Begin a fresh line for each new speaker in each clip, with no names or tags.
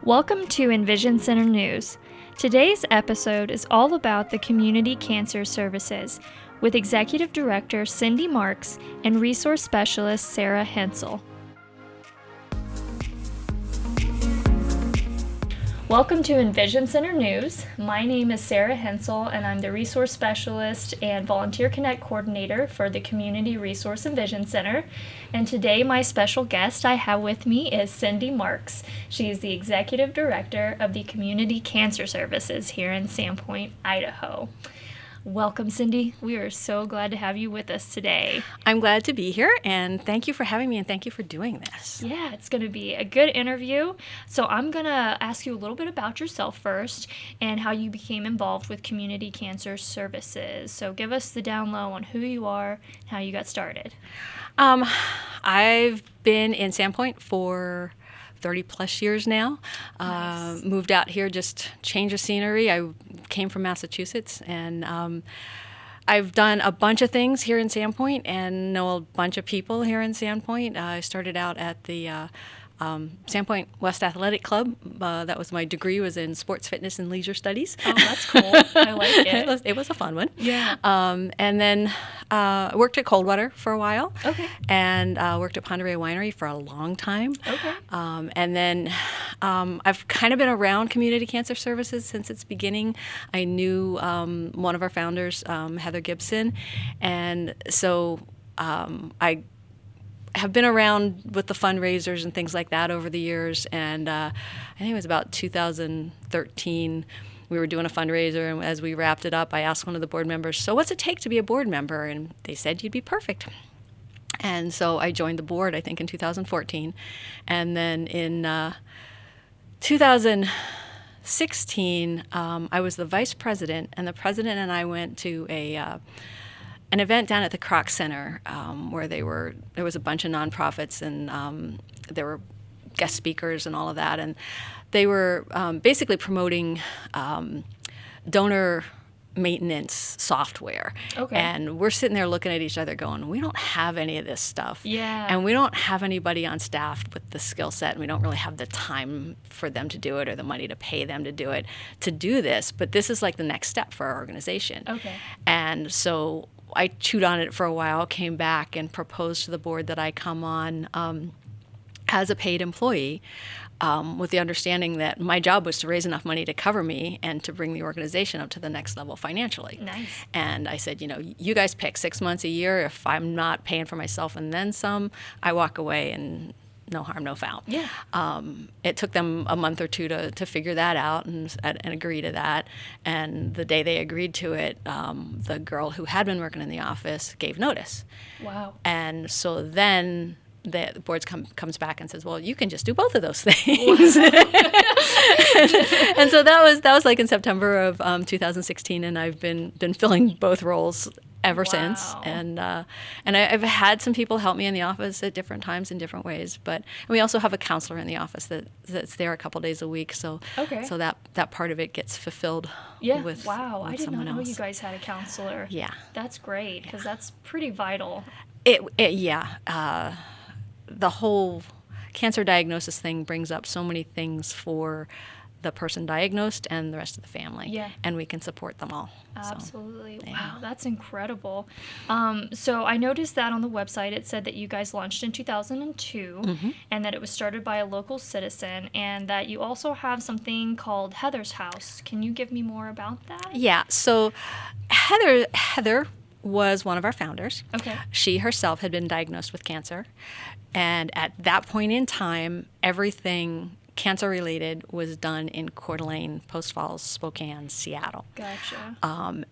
Welcome to EnVision Center News. Today's episode is all about the Community Cancer Services with Executive Director Cindy Marx and Resource Specialist Sara Hensel. Welcome to EnVision Center News. My name is Sara Hensel, and I'm the Resource Specialist and Volunteer Connect Coordinator for the Community Resource EnVision Center. And today, my special guest I have with me is Cindy Marx. She is the Executive Director of the Community Cancer Services here in Sandpoint, Idaho. Welcome, Cindy. We are so glad to have you with us today.
I'm glad to be here, and thank you for having me, and thank you for doing this.
Yeah, it's going to be a good interview. So I'm going to ask you a little bit about yourself first and how you became involved with Community Cancer Services. So give us the down low on who you are and how you got started.
I've been in Sandpoint for 30 plus years now.
Nice.
Moved out here, just change of scenery. I came from Massachusetts, and I've done a bunch of things here in Sandpoint and know a bunch of people here in Sandpoint. I started out at the Sandpoint West Athletic Club. That was my degree, was in sports, fitness, and leisure studies.
Oh, that's cool. I like it.
It was a fun one.
Yeah.
And then worked at Coldwater for a while.
Okay.
And worked at Ponderay Winery for a long time.
Okay.
And then I've kind of been around Community Cancer Services since its beginning. I knew one of our founders, Heather Gibson, and so I have been around with the fundraisers and things like that over the years, and I think it was about 2013 we were doing a fundraiser, and as we wrapped it up, I asked one of the board members, so what's it take to be a board member? And they said, you'd be perfect. And so I joined the board, I think, in 2014, and then in 2016, I was the vice president, and the president and I went to an event down at the CREC Center where there was a bunch of nonprofits, and there were guest speakers and all of that, and they were basically promoting donor maintenance software.
Okay.
And we're sitting there looking at each other going, we don't have any of this stuff.
Yeah.
And we don't have anybody on staff with the skill set, and we don't really have the time for them to do it or the money to pay them to do it, to do this. But this is like the next step for our organization.
Okay.
And so I chewed on it for a while, came back and proposed to the board that I come on as a paid employee, with the understanding that my job was to raise enough money to cover me and to bring the organization up to the next level financially.
Nice.
And I said, you guys pick 6 months a year. If I'm not paying for myself and then some, I walk away, and no harm, no foul.
Yeah.
It took them a month or two to figure that out and agree to that. And the day they agreed to it, the girl who had been working in the office gave notice.
Wow.
And so then the board comes back and says, well, you can just do both of those things. and so that was like in September of 2016, and I've been filling both roles ever since. And I've had some people help me in the office at different times in different ways, and we also have a counselor in the office that's there a couple days a week, so that part of it gets fulfilled with
I did not know
else.
You guys had a counselor.
Yeah.
That's great, because that's pretty vital.
The whole cancer diagnosis thing brings up so many things for the person diagnosed and the rest of the family.
Yeah.
And we can support them all.
Absolutely.
So, yeah.
Wow, that's incredible. So I noticed that on the website it said that you guys launched in 2002,
Mm-hmm.
and that it was started by a local citizen, and that you also have something called Heather's House. Can you give me more about that?
Yeah. So Heather was one of our founders.
Okay.
She herself had been diagnosed with cancer. And at that point in time, everything cancer-related was done in Coeur d'Alene, Post Falls, Spokane, Seattle.
Gotcha.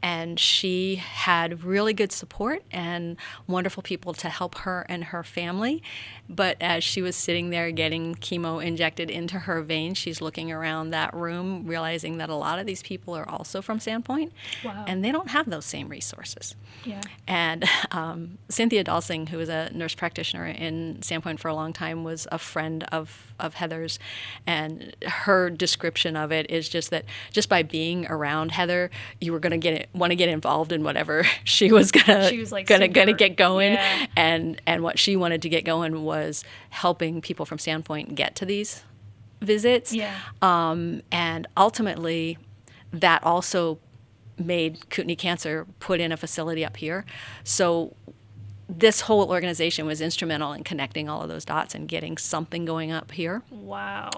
And she had really good support and wonderful people to help her and her family. But as she was sitting there getting chemo injected into her veins, she's looking around that room, realizing that a lot of these people are also from Sandpoint.
Wow.
And they don't have those same resources.
Yeah.
And Cynthia Dalsing, who was a nurse practitioner in Sandpoint for a long time, was a friend of Heather's. And her description of it is just that just by being around Heather, you were going to want to get involved in whatever she was going to get going.
Yeah.
And what she wanted to get going was helping people from Sandpoint get to these visits.
Yeah.
And ultimately, that also made Kootenai Cancer put in a facility up here. So this whole organization was instrumental in connecting all of those dots and getting something going up here.
Wow.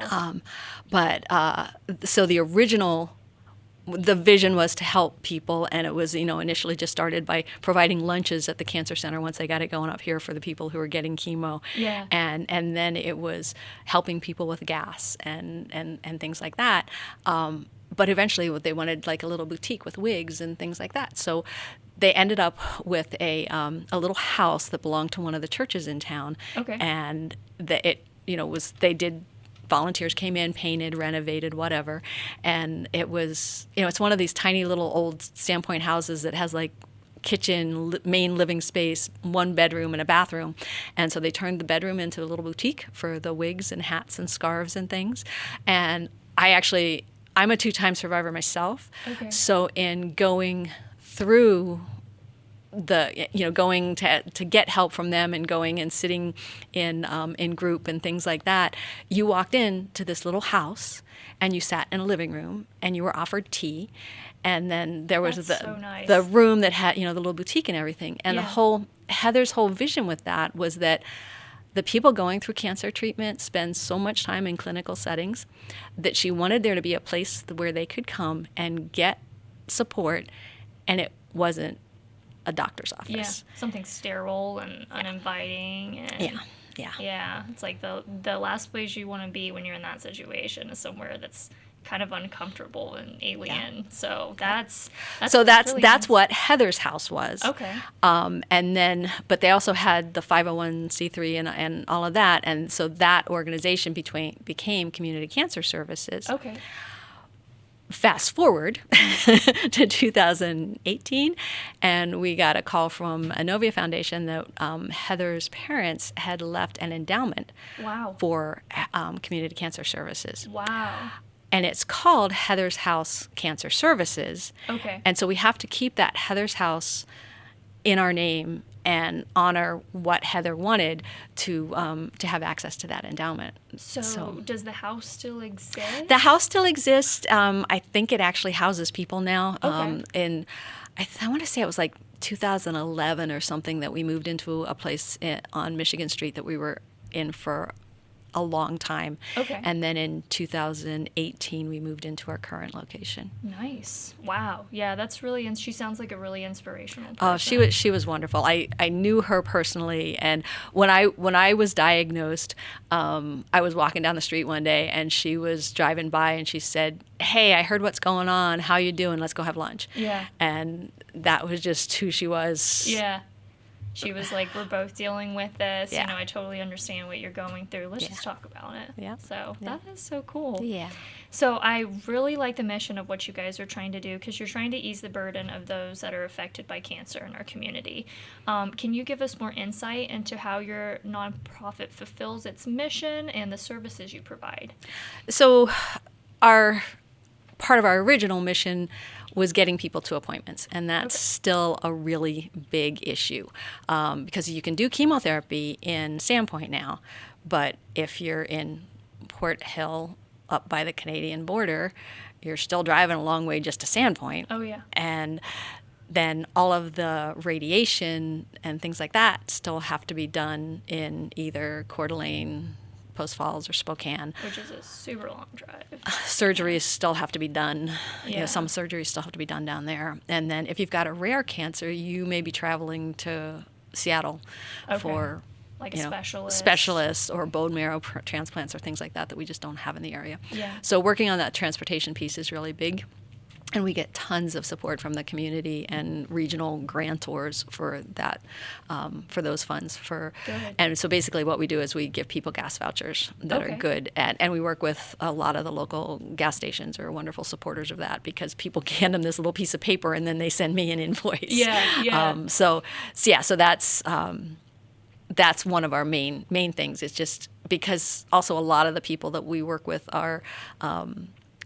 So the vision was to help people, and it was, initially just started by providing lunches at the cancer center once they got it going up here for the people who were getting chemo.
Yeah.
And then it was helping people with gas and things like that. But eventually they wanted like a little boutique with wigs and things like that. So they ended up with a little house that belonged to one of the churches in town.
Okay.
And volunteers came in, painted, renovated, whatever. And it was, it's one of these tiny little old Sandpoint houses that has like kitchen, main living space, 1 bedroom and a bathroom. And so they turned the bedroom into a little boutique for the wigs and hats and scarves and things. And I'm a 2-time survivor myself.
Okay.
So in going through going to get help from them and going and sitting in group and things like that, you walked into this little house and you sat in a living room and you were offered tea, and then there was
so nice.
the room that had the little boutique and everything. And
Yeah.
Heather's whole vision with that was that the people going through cancer treatment spend so much time in clinical settings that she wanted there to be a place where they could come and get support, and it wasn't a doctor's office.
Yeah. Something sterile and uninviting. And
Yeah.
Yeah. It's like the last place you want to be when you're in that situation is somewhere that's kind of uncomfortable and alien. Yeah. So that's really nice.
What Heather's house was.
Okay.
But they also had the 501c3 and all of that, and so that organization became Community Cancer Services.
Okay.
Fast forward to 2018, and we got a call from Inovia Foundation that Heather's parents had left an endowment
Wow.
for Community Cancer Services.
Wow.
And it's called Heather's House Cancer Services.
Okay.
And so we have to keep that Heather's House in our name and honor what Heather wanted to have access to that endowment.
So does the house still exist?
The house still exists. I think it actually houses people now.
Okay.
And I want to say it was like 2011 or something that we moved into a place on Michigan Street that we were in for a long time.
Okay.
And then in 2018, we moved into our current location.
Nice. Wow. Yeah, that's really, and she sounds like a really inspirational person.
Oh, she was wonderful. I knew her personally, and when I was diagnosed, I was walking down the street one day, and she was driving by, and she said, "Hey, I heard what's going on. How you doing? Let's go have lunch."
Yeah.
And that was just who she was.
Yeah. She was like, we're both dealing with this.
Yeah.
I totally understand what you're going through. Let's just talk about it.
Yeah.
So that is so cool.
Yeah.
So I really like the mission of what you guys are trying to do, because you're trying to ease the burden of those that are affected by cancer in our community. Can you give us more insight into how your nonprofit fulfills its mission and the services you provide?
So part of our original mission was getting people to appointments, and that's still a really big issue, because you can do chemotherapy in Sandpoint now, but if you're in Port Hill up by the Canadian border, you're still driving a long way just to Sandpoint.
Oh, yeah.
And then all of the radiation and things like that still have to be done in either Coeur d'Alene, Post Falls, or Spokane.
Which is a super long drive.
Surgeries still have to be done.
Yeah.
Some surgeries still have to be done down there. And then if you've got a rare cancer, you may be traveling to Seattle for
like a
specialists or bone marrow transplants or things like that we just don't have in the area.
Yeah.
So working on that transportation piece is really big. And we get tons of support from the community and regional grantors for that, for those funds. And so basically what we do is we give people gas vouchers that are good at, and we work with a lot of the local gas stations are wonderful supporters of that, because people hand them this little piece of paper and then they send me an invoice.
Yeah.
So that's one of our main things. It's just because also a lot of the people that we work with are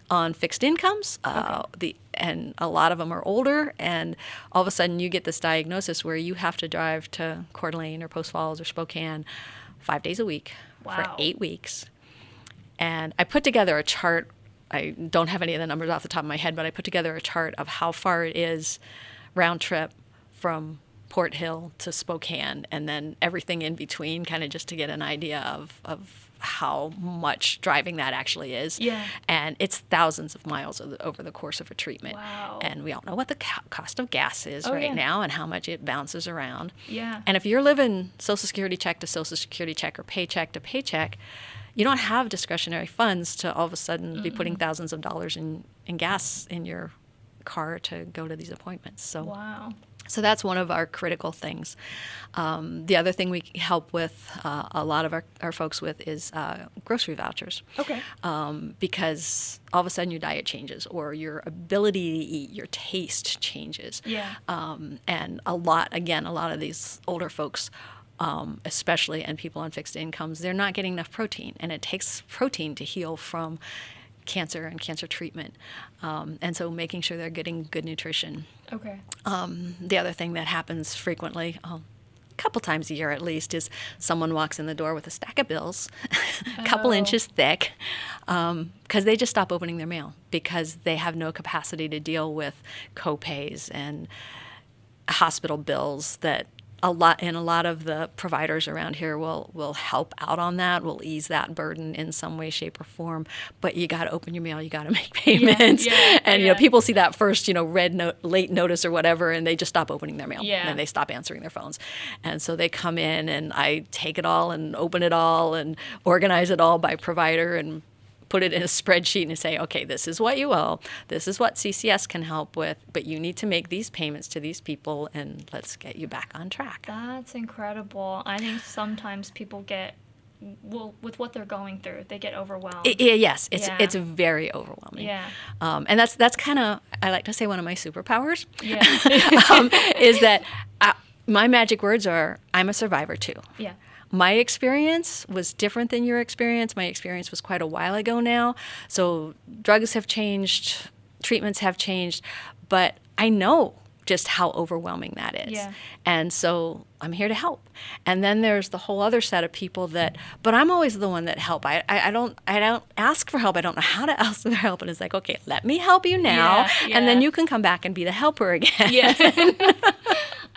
on fixed incomes, and a lot of them are older, and all of a sudden you get this diagnosis where you have to drive to Coeur d'Alene or Post Falls or Spokane 5 days a week for 8 weeks. And I put together a chart. I don't have any of the numbers off the top of my head, but I put together a chart of how far it is round trip from Port Hill to Spokane, and then everything in between, kind of just to get an idea of how much driving that actually is.
Yeah.
And it's thousands of miles over the course of a treatment.
Wow.
And we all know what the cost of gas is
yeah.
now and how much it bounces around.
Yeah.
And if you're living Social Security check to Social Security check or paycheck to paycheck, you don't have discretionary funds to all of a sudden be putting thousands of dollars in gas in your car to go to these appointments. So
Wow.
So that's one of our critical things. The other thing we help with, a lot of our folks with, is grocery vouchers.
Okay.
Because all of a sudden your diet changes, or your ability to eat, your taste changes.
Yeah.
And a lot of these older folks, especially, and people on fixed incomes, they're not getting enough protein, and it takes protein to heal from cancer and cancer treatment. And so making sure they're getting good nutrition.
Okay.
The other thing that happens frequently, a couple times a year at least, is someone walks in the door with a stack of bills, a couple inches thick, because they just stop opening their mail because they have no capacity to deal with co-pays and hospital bills that a lot of the providers around here will help out on that, will ease that burden in some way, shape, or form. But you got to open your mail, you got to make payments, and people see that first, late notice or whatever, and they just stop opening their mail, and they stop answering their phones, and so they come in, and I take it all and open it all and organize it all by provider and put it in a spreadsheet and say, okay, this is what you owe. This is what CCS can help with, but you need to make these payments to these people, and let's get you back on track.
That's incredible. I think sometimes people with what they're going through, they get overwhelmed.
Yes, it's very overwhelming.
Yeah.
And that's kind of, I like to say, one of my superpowers.
Yeah.
Is that my magic words are, I'm a survivor too.
Yeah.
My experience was different than your experience. My experience was quite a while ago now. So drugs have changed, treatments have changed, but I know just how overwhelming that is.
Yeah.
And so I'm here to help. And then there's the whole other set of people but I'm always the one that help. I don't ask for help. I don't know how to ask for help. And it's like, okay, let me help you now.
Yeah.
And then you can come back and be the helper again.
Yeah.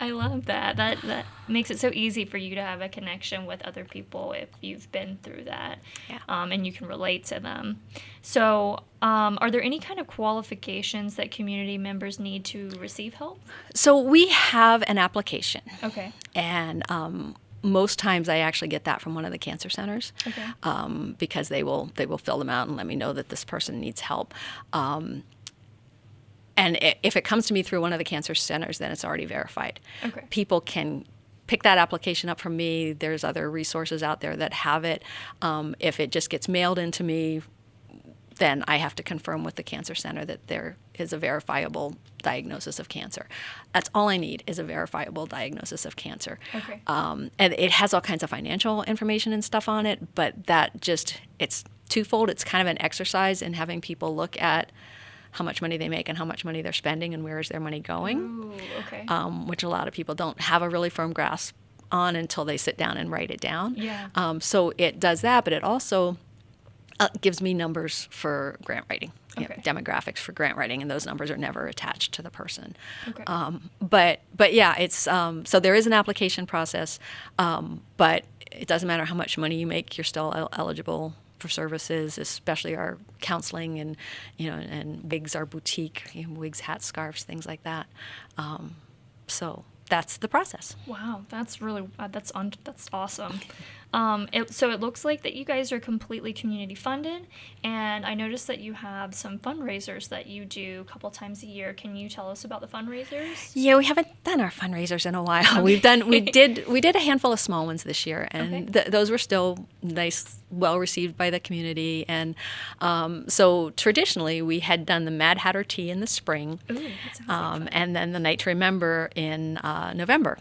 I love that. That makes it so easy for you to have a connection with other people if you've been through that, and you can relate to them. So, are there any kind of qualifications that community members need to receive help?
So we have an application.
Okay.
And most times I actually get that from one of the cancer centers, because they will fill them out and let me know that this person needs help. And if it comes to me through one of the cancer centers, then it's already verified.
Okay.
People can pick that application up from me. There's other resources out there that have it. If it just gets mailed into me, then I have to confirm with the cancer center that there is a verifiable diagnosis of cancer. That's all I need, is a verifiable diagnosis of cancer.
Okay.
And it has all kinds of financial information and stuff on it, but it's twofold. It's kind of an exercise in having people look at how much money they make and how much money they're spending and where is their money going.
Ooh, okay.
Which a lot of people don't have a really firm grasp on until they sit down and write it down.
Yeah.
So it does that, but it also gives me numbers for grant writing, demographics for grant writing, and those numbers are never attached to the person.
Okay.
But yeah, it's so there is an application process, but it doesn't matter how much money you make, you're still eligible for services, especially our counseling and wigs, our boutique, wigs, hats, scarves, things like that. So that's the process.
Wow, that's really that's awesome. So it looks like that you guys are completely community funded, and I noticed that you have some fundraisers that you do a couple times a year. Can you tell us about the fundraisers?
Yeah, we haven't done our fundraisers in a while. Okay. We did a handful of small ones this year, and those were still nice, well received by the community. And so traditionally we had done the Mad Hatter Tea in the spring.
Ooh, that sounds like fun.
And then the Night to Remember in November.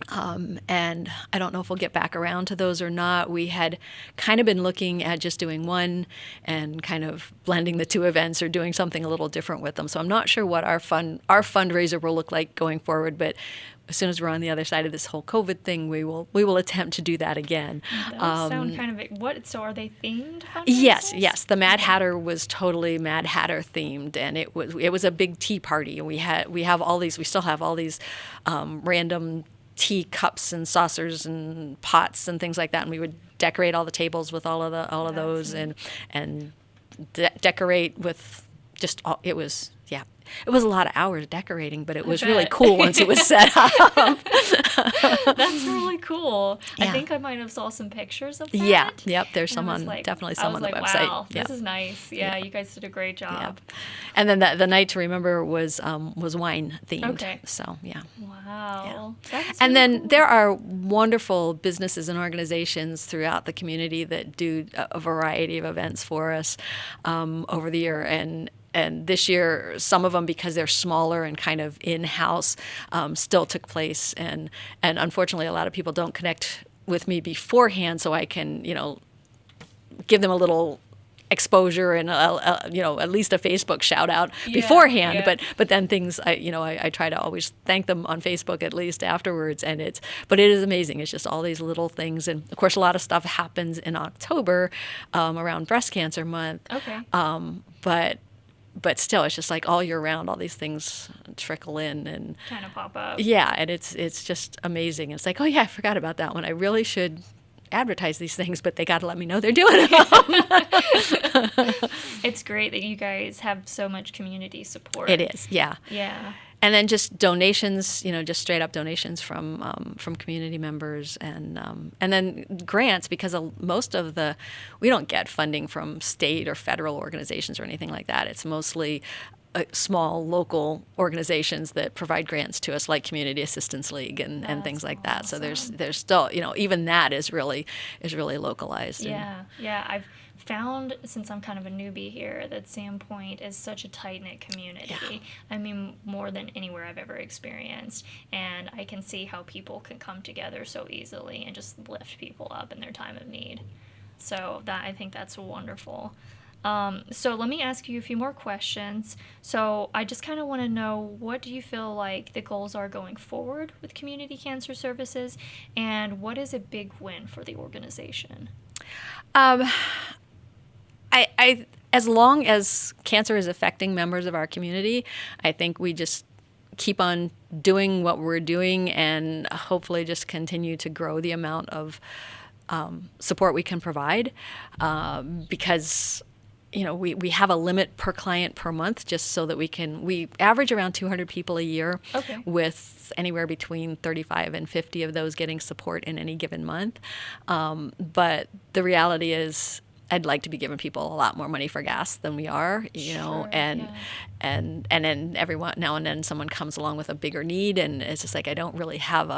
And I don't know if we'll get back around to those or not. We had kind of been looking at just doing one and kind of blending the two events or doing something a little different with them. So I'm not sure what our fundraiser will look like going forward, but as soon as we're on the other side of this whole COVID thing, we will attempt to do that again.
Those sound kind of what? So are they themed fundraisers?
Yes. The Mad Hatter was totally Mad Hatter themed, and it was a big tea party, and we still have all these random tea cups and saucers and pots and things like that, and we would decorate all the tables with all of those, and decorate with just all, it was a lot of hours decorating, but it was really cool once it was set up.
That's really cool.
Yeah.
I think I might have saw some pictures of that.
Yeah, yep. There's definitely some on the website.
Wow, this is nice. Yeah, you guys did a great job.
Yeah. And then the night to remember was wine themed.
Okay.
So yeah.
Wow.
Yeah.
That's
And
really
then
cool.
there are wonderful businesses and organizations throughout the community that do a variety of events for us over the year. And this year, some of them, because they're smaller and kind of in-house, still took place. And unfortunately, a lot of people don't connect with me beforehand, so I can, give them a little exposure and at least a Facebook shout out beforehand.
Yeah.
But then things I try to always thank them on Facebook at least afterwards. But it is amazing. It's just all these little things, and of course a lot of stuff happens in October around Breast Cancer Month.
Okay.
But still, it's just like all year round, all these things trickle in and
Kind of pop up.
yeah, and it's just amazing. It's like, oh yeah, I forgot about that one. I really should advertise these things, but they got to let me know they're doing them.
It's great that you guys have so much community support.
It is, yeah.
Yeah.
And then just donations, just straight up donations from community members, and then grants, because we don't get funding from state or federal organizations or anything like that. It's mostly small local organizations that provide grants to us, like Community Assistance League and things like that. So there's still, even that is really localized.
Yeah. I've found, since I'm kind of a newbie here, that Sandpoint is such a tight-knit community.
Yeah.
I mean, more than anywhere I've ever experienced. And I can see how people can come together so easily and just lift people up in their time of need. So I think that's wonderful. So let me ask you a few more questions. So I just kind of want to know, what do you feel like the goals are going forward with Community Cancer Services, and what is a big win for the organization?
I as long as cancer is affecting members of our community, I think we just keep on doing what we're doing and hopefully just continue to grow the amount of support we can provide, because we have a limit per client per month, just so that we average around 200 people a year.
Okay.
With anywhere between 35 and 50 of those getting support in any given month. But the reality is, I'd like to be giving people a lot more money for gas than we are,
Sure,
and then every now and then someone comes along with a bigger need, and it's just like, I don't really have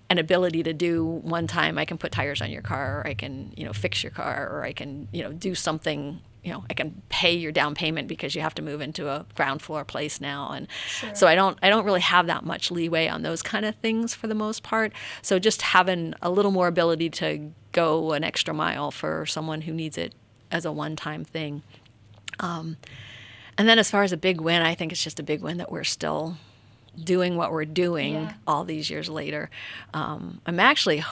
an ability to do one time. I can put tires on your car, or I can fix your car, or I can do something. I can pay your down payment because you have to move into a ground floor place now, and
Sure.
so I don't really have that much leeway on those kind of things for the most part. So just having a little more ability to go an extra mile for someone who needs it as a one-time thing. And then as far as a big win, I think it's just a big win that we're still doing what we're doing all these years later. I'm actually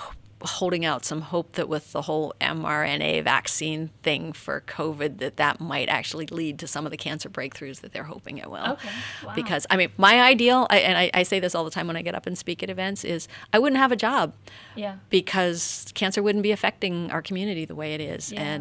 holding out some hope that with the whole mRNA vaccine thing for COVID, that might actually lead to some of the cancer breakthroughs that they're hoping it will.
Okay. Wow.
Because, my ideal, and I say this all the time when I get up and speak at events, is I wouldn't have a job.
Yeah.
Because cancer wouldn't be affecting our community the way it is.
Yeah.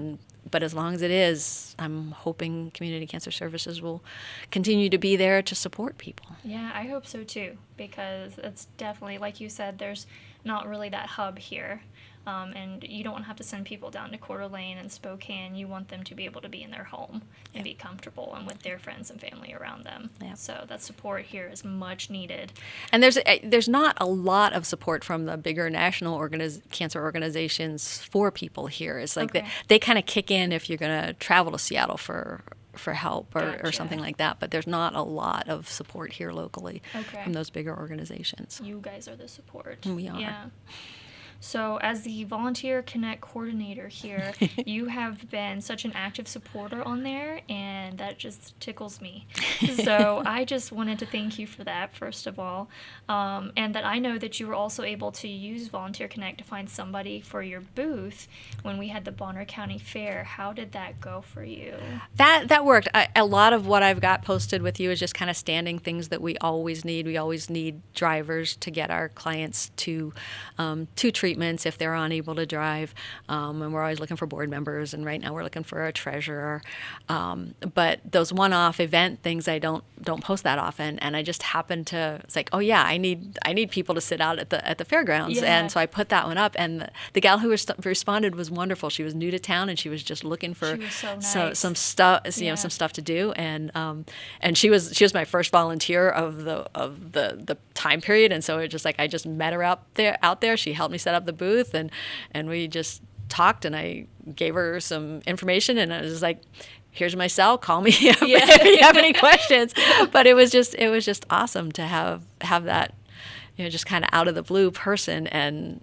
But as long as it is, I'm hoping Community Cancer Services will continue to be there to support people.
Yeah, I hope so too, because it's definitely, like you said, there's not really that hub here. And you don't want to have to send people down to Coeur d'Alene and Spokane. You want them to be able to be in their home and be comfortable and with their friends and family around them.
Yep.
So that support here is much needed.
And there's not a lot of support from the bigger national cancer organizations for people here. It's like they kind of kick in if you're going to travel to Seattle for help or
Gotcha.
something like that. But there's not a lot of support here locally
Okay.
from those bigger organizations.
You guys are the support.
We are.
Yeah. So, as the Volunteer Connect coordinator here, you have been such an active supporter on there, and that just tickles me. So, I just wanted to thank you for that, first of all. And that I know that you were also able to use Volunteer Connect to find somebody for your booth when we had the Bonner County Fair. How did that go for you?
That worked. A lot of what I've got posted with you is just kind of standing things that we always need. We always need drivers to get our clients to treatments if they're unable to drive, and we're always looking for board members. And right now we're looking for a treasurer. But those one-off event things, I don't post that often. And I just happened to. It's like, oh yeah, I need people to sit out at the fairgrounds,
Yeah.
and so I put that one up. And the gal who responded was wonderful. She was new to town and she was just looking for
She was so nice.
some stuff,
Yeah.
some stuff to do, and she was my first volunteer of the time period, and so it just like I just met her out there. She helped me set up the booth, and we just talked, and I gave her some information, and I was like, here's my cell, call me if you have any questions. But it was just awesome to have that, just kind of out of the blue person. And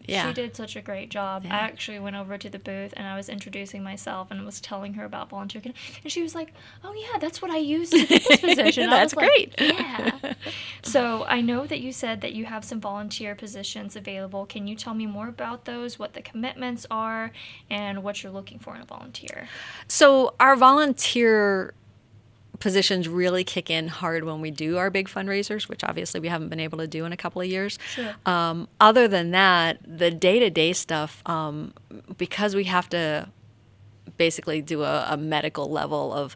yeah.
She did such a great job.
Yeah.
I actually went over to the booth and I was introducing myself and was telling her about Volunteer Connect. And she was like, oh, yeah, that's what I used to get this position.
That's great.
Yeah. So I know that you said that you have some volunteer positions available. Can you tell me more about those, what the commitments are, and what you're looking for in a volunteer?
So our volunteer positions really kick in hard when we do our big fundraisers, which obviously we haven't been able to do in a couple of years.
Sure.
Other than that, the day-to-day stuff, because we have to basically do a medical level of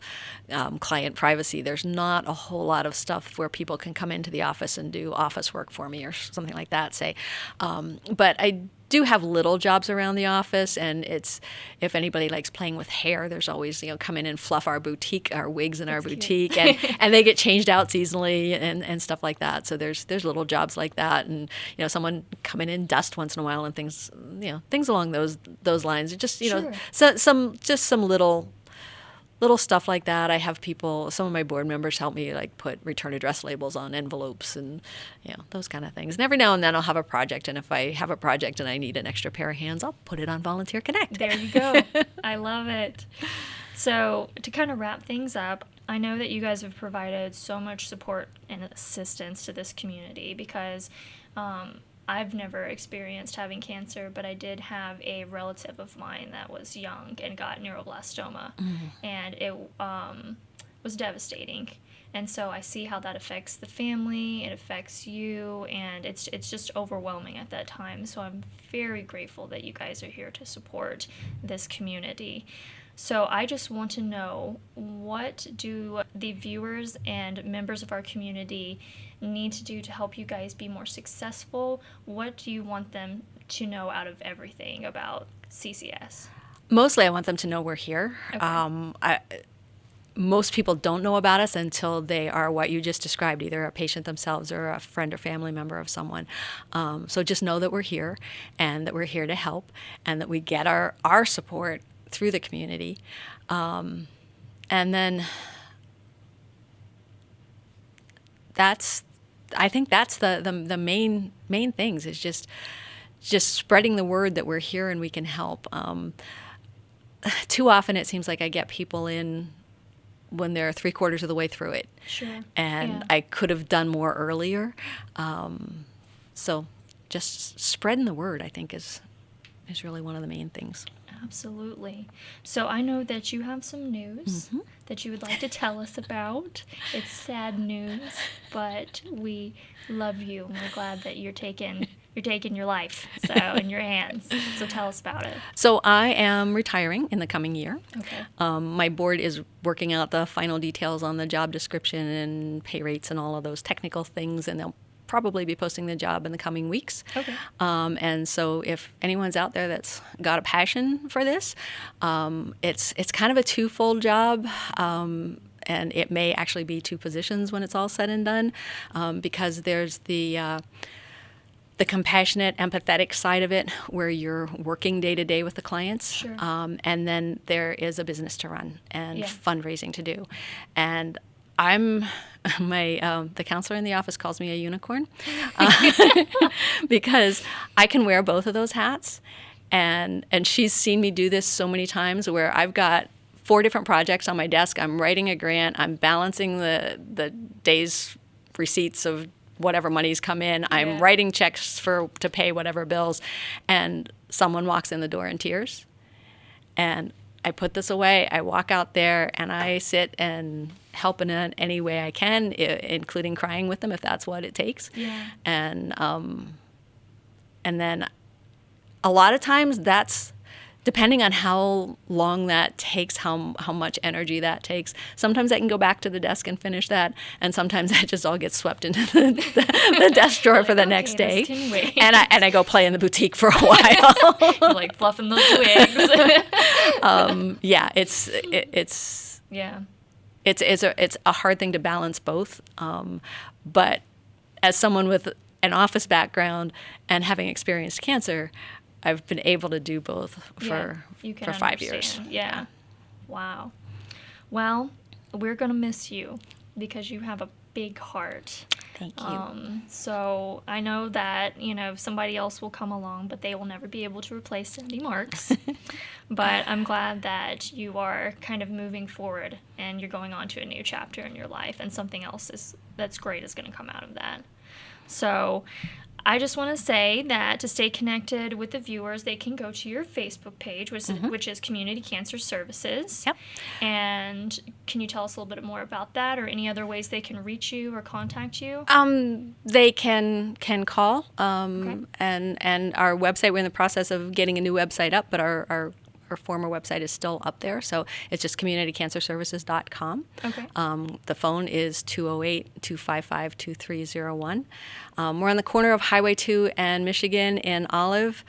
client privacy, there's not a whole lot of stuff where people can come into the office and do office work for me or something like that, say. But I do have little jobs around the office, and it's, if anybody likes playing with hair, there's always, come in and fluff our wigs in our
That's
boutique,
cute.
and they get changed out seasonally and stuff like that. So there's little jobs like that, and someone come in and dust once in a while, and things along those lines. Just
Sure.
some little stuff like that. I have some of my board members help me like put return address labels on envelopes and those kind of things. And every now and then I'll have a project, and if I have a project and I need an extra pair of hands, I'll put it on Volunteer Connect.
There you go. I love it. So to kind of wrap things up, I know that you guys have provided so much support and assistance to this community because I've never experienced having cancer, but I did have a relative of mine that was young and got neuroblastoma, and it was devastating. And so I see how that affects the family, it affects you, and it's just overwhelming at that time. So I'm very grateful that you guys are here to support this community. So I just want to know, what do the viewers and members of our community need to do to help you guys be more successful? What do you want them to know out of everything about CCS?
Mostly I want them to know we're here.
Okay.
Most people don't know about us until they are what you just described, either a patient themselves or a friend or family member of someone. So just know that we're here, and that we're here to help, and that we get our support through the community. And then I think that's the main things, is just spreading the word that we're here and we can help. Too often it seems like I get people in when they're 3/4 of the way through it.
Sure.
And
Yeah.
I could have done more earlier. So just spreading the word, I think, is really one of the main things.
Absolutely. So I know that you have some news that you would like to tell us about. It's sad news, but we love you, and we're glad that you're taking your life in your hands. So tell us about it.
So I am retiring in the coming year.
Okay.
My board is working out the final details on the job description and pay rates and all of those technical things, and they'll probably be posting the job in the coming weeks.
Okay.
And so if anyone's out there that's got a passion for this, it's kind of a twofold job. And it may actually be 2 positions when it's all said and done, because there's the compassionate, empathetic side of it, where you're working day to day with the clients.
Sure.
And then there is a business to run and
Yeah.
fundraising to do. And the counselor in the office calls me a unicorn because I can wear both of those hats. And she's seen me do this so many times where I've got 4 different projects on my desk. I'm writing a grant. I'm balancing the day's receipts of whatever money's come in. I'm writing checks to pay whatever bills. And someone walks in the door in tears. And I put this away. I walk out there and I sit and help in any way I can, including crying with them if that's what it takes.
Yeah.
And then a lot of times that's depending on how long that takes, how much energy that takes. Sometimes I can go back to the desk and finish that, and sometimes that just all gets swept into the desk drawer for the next day. And I go play in the boutique for a while.
You're like fluffing those wigs.
It's a hard thing to balance both. But as someone with an office background and having experienced cancer, I've been able to do both for 5 years.
Yeah. Wow. Well, we're going to miss you because you have a big heart.
Thank you.
So I know that, somebody else will come along, but they will never be able to replace Cindy Marx. But I'm glad that you are kind of moving forward and you're going on to a new chapter in your life, and something else that's great is going to come out of that. So I just want to say that to stay connected with the viewers, they can go to your Facebook page, which is Community Cancer Services.
Yep.
And can you tell us a little bit more about that, or any other ways they can reach you or contact you?
They can call,
Okay.
and our website, we're in the process of getting a new website up, but our former website is still up there, so it's just communitycancerservices.com.
Okay.
The phone is 208-255-2301. We're on the corner of Highway 2 and Michigan in Olive.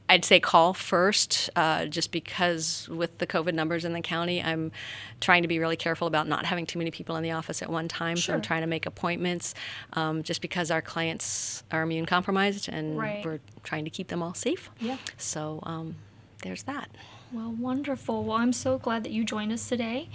I'd say call first, just because with the COVID numbers in the county, I'm trying to be really careful about not having too many people in the office at one time.
Sure.
So I'm trying to make appointments, just because our clients are immune compromised, and we're trying to keep them all safe.
Yeah.
So there's that.
Well, wonderful. Well, I'm so glad that you joined us today.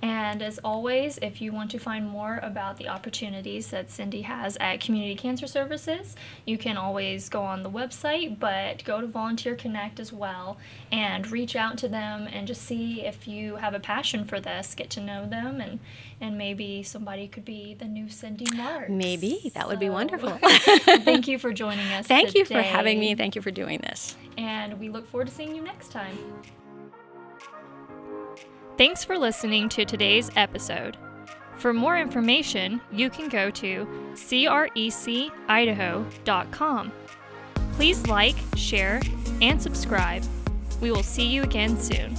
And as always, if you want to find more about the opportunities that Cindy has at Community Cancer Services, you can always go on the website, but go to Volunteer Connect as well and reach out to them and just see if you have a passion for this, get to know them, and maybe somebody could be the new Cindy Marx.
Maybe. That would be wonderful.
Thank you for joining us today.
Thank you for having me. Thank you for doing this.
And we look forward to seeing you next time. Thanks for listening to today's episode. For more information, you can go to CRECidaho.com. Please like, share, and subscribe. We will see you again soon.